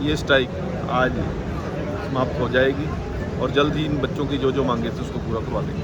ये स्ट्राइक आज समाप्त हो जाएगी और जल्द ही इन बच्चों की जो मांगे थे उसको पूरा करवा देंगे।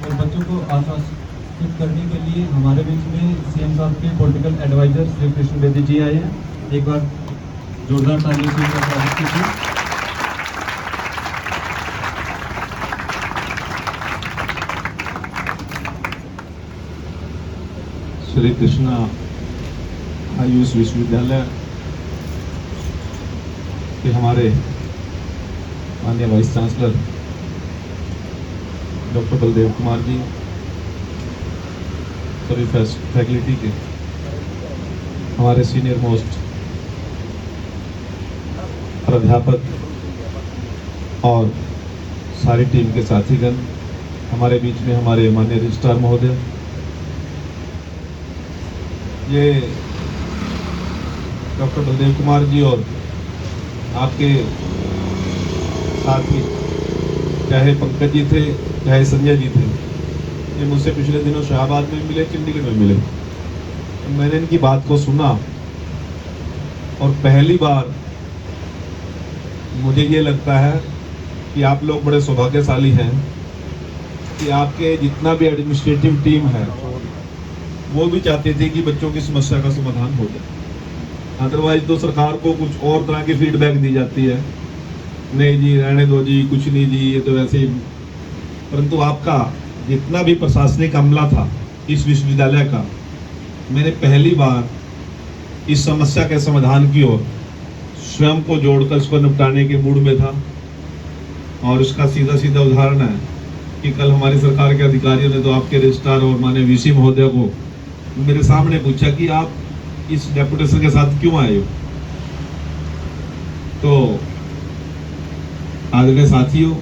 और बच्चों को आश्वासित करने के लिए हमारे बीच में सीएम साहब के पॉलिटिकल एडवाइजर श्री कृष्ण बेदी जी आए हैं। एक बार जोरदार तालियों से उनका स्वागत कीजिए। श्री कृष्णा आयुष विश्वविद्यालय के हमारे माननीय vice chancellor doctor Baldev Kumar ji, सभी फैकल्टी के हमारे सीनियर मोस्ट प्राध्यापक और सारी टीम के साथीगण, हमारे बीच में हमारे माननीय रजिस्ट्रार महोदय, ये डॉक्टर बलदेव कुमार जी और आपके साथी चाहे पंकज जी थे चाहे संजय जी थे, ये मुझसे पिछले दिनों शाहबाद में मिले, चंडीगढ़ में मिले। तो मैंने इनकी बात को सुना और पहली बार मुझे ये लगता है कि आप लोग बड़े सौभाग्यशाली हैं कि आपके जितना भी एडमिनिस्ट्रेटिव टीम है वो भी चाहते थे कि बच्चों की समस्या का समाधान हो जाए। अदरवाइज तो सरकार को कुछ और तरह की फीडबैक दी जाती है, नहीं जी रहने दो जी, कुछ नहीं जी, ये तो वैसे ही। परंतु आपका जितना भी प्रशासनिक अमला था इस विश्वविद्यालय का, मैंने पहली बार इस समस्या के समाधान की ओर स्वयं को जोड़कर इसको निपटाने के मूड में था। और उसका सीधा सीधा उदाहरण है कि कल हमारी सरकार के अधिकारियों ने तो आपके रजिस्ट्रार और माननीय वीसी महोदय को मेरे सामने पूछा कि आप इस डेपुटेशन के साथ क्यों आए हो। तो आदरणीय साथियों,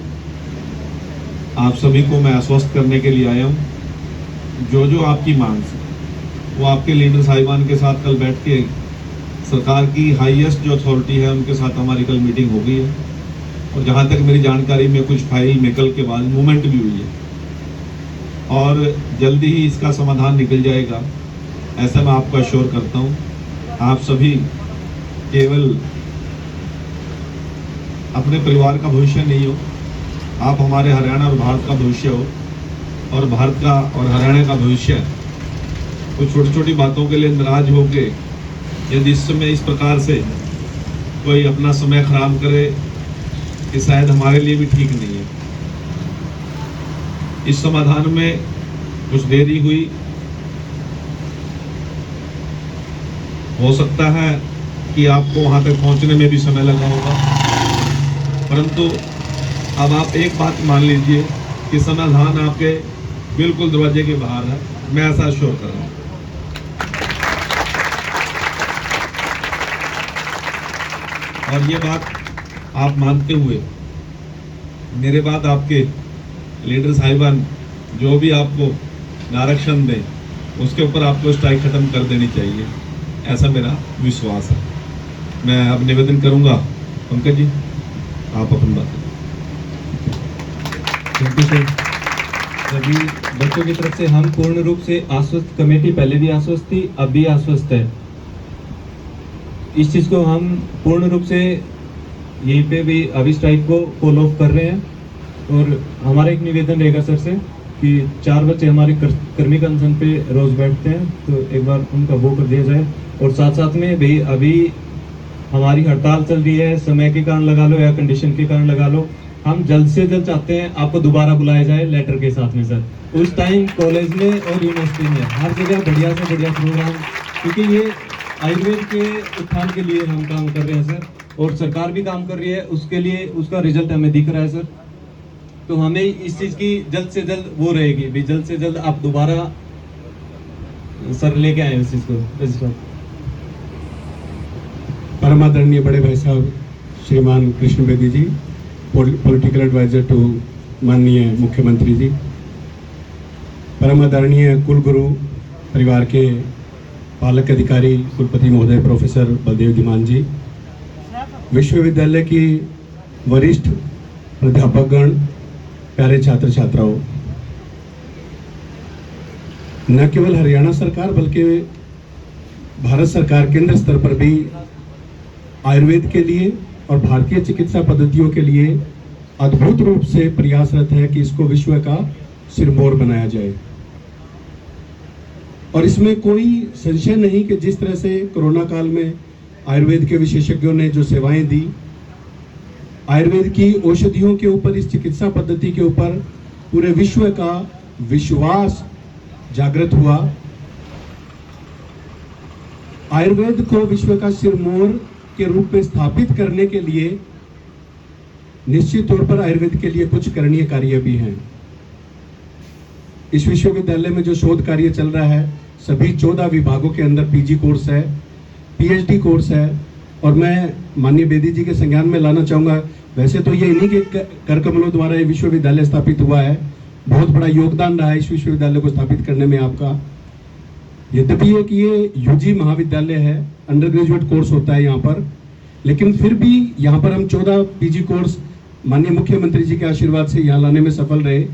आप सभी को मैं आश्वस्त करने के लिए आया हूँ, जो आपकी मांग है वो आपके लीडर साहिबान के साथ कल बैठ के सरकार की हाईएस्ट जो अथॉरिटी है उनके साथ हमारी कल मीटिंग हो गई है। और जहाँ तक मेरी जानकारी में कुछ फाइल निकल के बाद मूवमेंट भी हुई है और जल्दी ही इसका समाधान निकल जाएगा, ऐसा मैं आपको अश्योर करता हूँ। आप सभी केवल अपने परिवार का भविष्य नहीं हो, आप हमारे हरियाणा और भारत का भविष्य हो और भारत का और हरियाणा का भविष्य। कुछ छोटी छोटी बातों के लिए नाराज होके यदि इस समय इस प्रकार से कोई अपना समय खराब करे कि शायद हमारे लिए भी ठीक नहीं है। इस समाधान में कुछ देरी हुई, हो सकता है कि आपको वहां तक पहुंचने में भी समय लगा होगा, परंतु अब आप एक बात मान लीजिए कि समाधान आपके बिल्कुल दरवाजे के बाहर है, मैं ऐसा अश्योर कर रहा हूं। और ये बात आप मानते हुए मेरे बाद आपके लीडर साहिबान जो भी आपको आरक्षण दें उसके ऊपर आपको स्ट्राइक खत्म कर देनी चाहिए, ऐसा मेरा विश्वास है। मैं अब निवेदन करूंगा, पंकज जी आप अपनी बात करें। सभी बच्चों की तरफ से हम पूर्ण रूप से आश्वस्त, कमेटी पहले भी आश्वस्त थी, अब भी आश्वस्त है। इस चीज को हम पूर्ण रूप से यहीं पे भी अभी स्ट्राइक को फॉलो ऑफ कर रहे हैं। और हमारा एक निवेदन रहेगा सर से कि 4 बच्चे हमारे कर्मिक अनशन पे रोज बैठते हैं, तो एक बार उनका वो कर दिया जाए। और साथ साथ में भी अभी हमारी हड़ताल चल रही है, समय के कारण लगा लो या कंडीशन के कारण लगा लो, हम जल्द से जल्द चाहते हैं आपको दोबारा बुलाया जाए लेटर के साथ में सर। उस टाइम कॉलेज में और यूनिवर्सिटी में हर जगह बढ़िया से बढ़िया प्रोग्राम, क्योंकि ये आयुर्वेद के उत्थान के लिए हम काम कर रहे हैं सर, और सरकार भी काम कर रही है उसके लिए, उसका रिजल्ट हमें दिख रहा है सर। तो हमें इस चीज की जल्द से जल्द वो रहेगी भी, जल्द से जल्द आप दोबारा सर लेके आए उस चीज को रजिस्टर। परमादरणीय बड़े भाई साहब श्रीमान कृष्ण बेदी जी, पॉलिटिकल एडवाइजर टू माननीय मुख्यमंत्री जी, परमादरणीय कुलगुरु परिवार के पालक अधिकारी कुलपति महोदय प्रोफेसर बलदेव धीमान जी, विश्वविद्यालय की वरिष्ठ प्राध्यापकगण, प्यारे छात्र छात्राओं, न केवल हरियाणा सरकार बल्कि भारत सरकार केंद्र स्तर पर भी आयुर्वेद के लिए और भारतीय चिकित्सा पद्धतियों के लिए अद्भुत रूप से प्रयासरत है कि इसको विश्व का सिरमौर बनाया जाए। और इसमें कोई संशय नहीं कि जिस तरह से कोरोना काल में आयुर्वेद के विशेषज्ञों ने जो सेवाएं दी, आयुर्वेद की औषधियों के ऊपर, इस चिकित्सा पद्धति के ऊपर पूरे विश्व का विश्वास जागृत हुआ। आयुर्वेद को विश्व का सिरमौर के रूप में स्थापित करने के लिए निश्चित तौर पर आयुर्वेद के लिए कुछ करणीय कार्य भी हैं। इस विश्वविद्यालय में जो शोध कार्य चल रहा है, सभी 14 विभागों के अंदर पीजी कोर्स है, पीएचडी कोर्स है, और मैं माननीय बेदी जी के संज्ञान में लाना चाहूंगा, वैसे तो ये इन्हीं के कर कमलों द्वारा ये विश्वविद्यालय स्थापित हुआ है, बहुत बड़ा योगदान रहा है इस विश्वविद्यालय को स्थापित करने में आपका। यद्यपि ये कि ये यूजी महाविद्यालय है, अंडर ग्रेजुएट कोर्स होता है यहाँ पर, लेकिन फिर भी यहाँ पर हम 14 पीजी कोर्स माननीय मुख्यमंत्री जी के आशीर्वाद से यहाँ लाने में सफल रहे।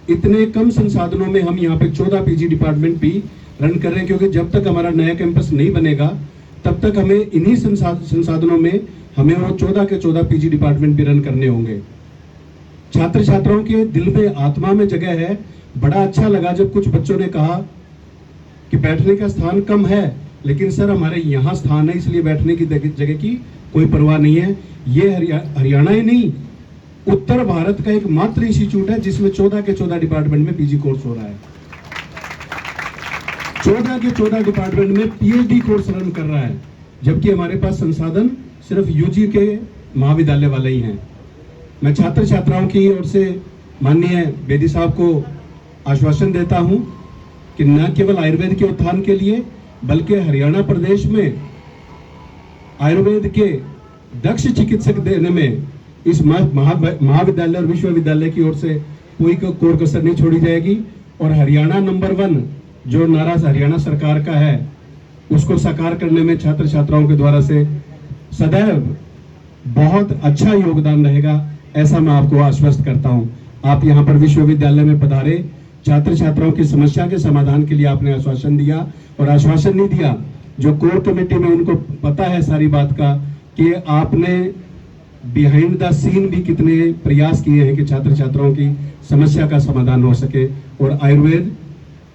इतने कम संसाधनों में हम यहाँ पे 14 पीजी डिपार्टमेंट भी रन कर रहे हैं, क्योंकि जब तक हमारा नया कैंपस नहीं बनेगा तब तक हमें इन्हीं संसाधनों में हमें वो 14 के 14 पीजी डिपार्टमेंट भी रन करने होंगे। छात्र छात्राओं के दिल में, आत्मा में जगह है। बड़ा अच्छा लगा जब कुछ बच्चों ने कहा कि बैठने का स्थान कम है, लेकिन सर हमारे यहाँ स्थान है, इसलिए बैठने की जगह की कोई परवाह नहीं है। ये हरियाणा ही नहीं, उत्तर भारत का एक मात्र इंस्टीट्यूट है जिसमें 14 के 14 डिपार्टमेंट में पीजी कोर्स हो रहा है, 14 के 14 डिपार्टमेंट में पीएचडी कोर्स रन कर रहा है, जबकि हमारे पास संसाधन सिर्फ यूजी के महाविद्यालय वाले ही हैं। मैं छात्र छात्राओं की ओर से माननीय बेदी साहब को आश्वासन देता हूं कि न केवल आयुर्वेद के उत्थान के लिए बल्कि हरियाणा प्रदेश में आयुर्वेद के दक्ष चिकित्सक देने में इस महाविद्यालय और विश्वविद्यालय की ओर से कोई कोर कसर नहीं छोड़ी जाएगी। और हरियाणा नंबर 1 जो नारा हरियाणा सरकार का है, उसको साकार करने में छात्र छात्राओं के द्वारा से सदैव बहुत अच्छा योगदान रहेगा, ऐसा मैं आपको आश्वस्त करता हूं। आप यहाँ पर विश्वविद्यालय में पधारे, छात्र छात्राओं की समस्या के समाधान के लिए आपने आश्वासन दिया, और आश्वासन नहीं दिया, जो कोर कमेटी में उनको पता है सारी बात का कि आपने बिहाइंड द सीन भी कितने प्रयास किए हैं कि छात्र छात्राओं की समस्या का समाधान हो सके और आयुर्वेद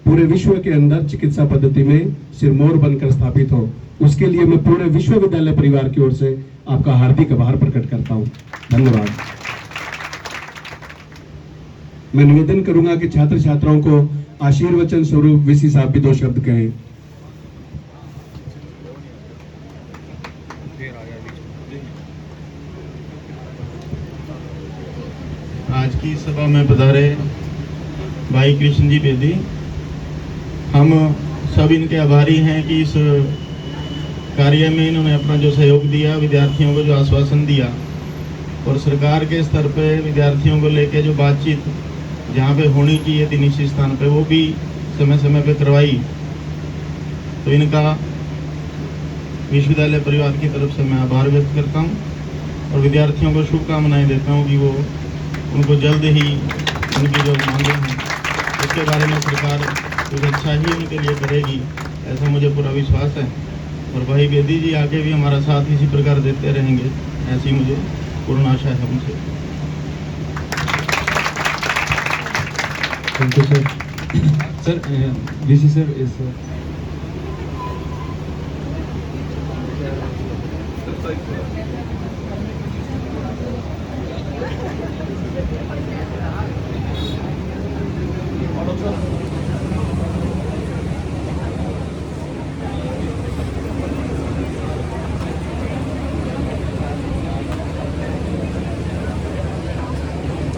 पूरे विश्व के अंदर चिकित्सा पद्धति में सिरमौर बनकर स्थापित हो। उसके लिए मैं पूरे विश्वविद्यालय परिवार की ओर से आपका हार्दिक आभार प्रकट करता हूं। धन्यवाद। मैं निवेदन करूंगा कि छात्र छात्राओं को आशीर्वचन स्वरूप वीसी साहब भी 2 शब्द कहें। आज की सभा में पधारे भाई कृष्ण जी बेदी, हम सब इनके आभारी हैं कि इस कार्य में इन्होंने अपना जो सहयोग दिया, विद्यार्थियों को जो आश्वासन दिया, और सरकार के स्तर पे विद्यार्थियों को लेके जो बातचीत जहाँ पे होनी चाहिए थी निश्चित स्थान पे, वो भी समय समय पे करवाई। तो इनका विश्वविद्यालय परिवार की तरफ से मैं आभार व्यक्त करता हूँ और विद्यार्थियों को शुभकामनाएं देता हूँ कि वो उनको जल्द ही उनकी जो मांगे हैं उसके बारे में सरकार कुछ अच्छा ही उनके लिए करेगी, ऐसा मुझे पूरा विश्वास है। और भाई बेदी जी आगे भी हमारा साथ इसी प्रकार देते रहेंगे, ऐसी मुझे पूर्ण आशा है उनसे। Thank you sir. Sir VC sir इस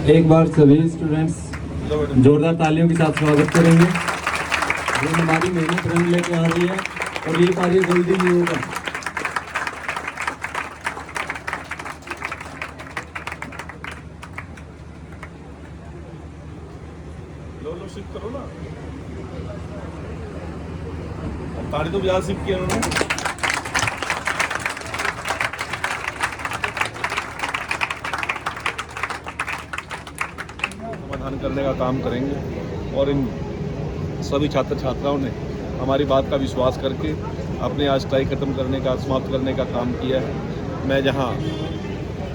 एक बार सभी स्टूडेंट्स जोरदार तालियों के साथ स्वागत करेंगे जो हमारी मेहनत रंग लेके आ रही है और ये कार्य जल्दी नहीं होगा। लो शिफ्ट करो ना, ताड़ी तो बाजार शिफ्ट किया उन्होंने। समाधान करने का काम करेंगे और इन सभी छात्र छात्राओं ने हमारी बात का विश्वास करके अपने आज स्ट्राइक खत्म करने का, समाप्त करने का काम किया है। मैं जहां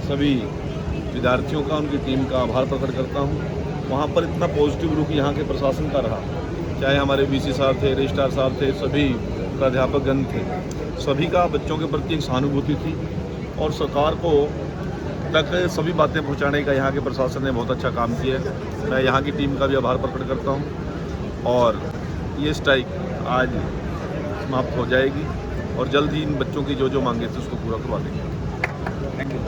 सभी विद्यार्थियों का, उनकी टीम का आभार प्रकट करता हूं, वहां पर इतना पॉजिटिव रुख यहाँ के प्रशासन का रहा, चाहे हमारे बीसी साहब थे, रजिस्ट्रार साहब थे, सभी प्राध्यापकगण थे, सभी का बच्चों के प्रति एक सहानुभूति थी और सरकार को तक सभी बातें पहुंचाने का यहाँ के प्रशासन ने बहुत अच्छा काम किया है। मैं यहाँ की टीम का भी आभार प्रकट करता हूँ और ये स्ट्राइक आज समाप्त हो जाएगी और जल्द ही इन बच्चों की जो मांगे थे उसको पूरा करवा देंगे। Thank you.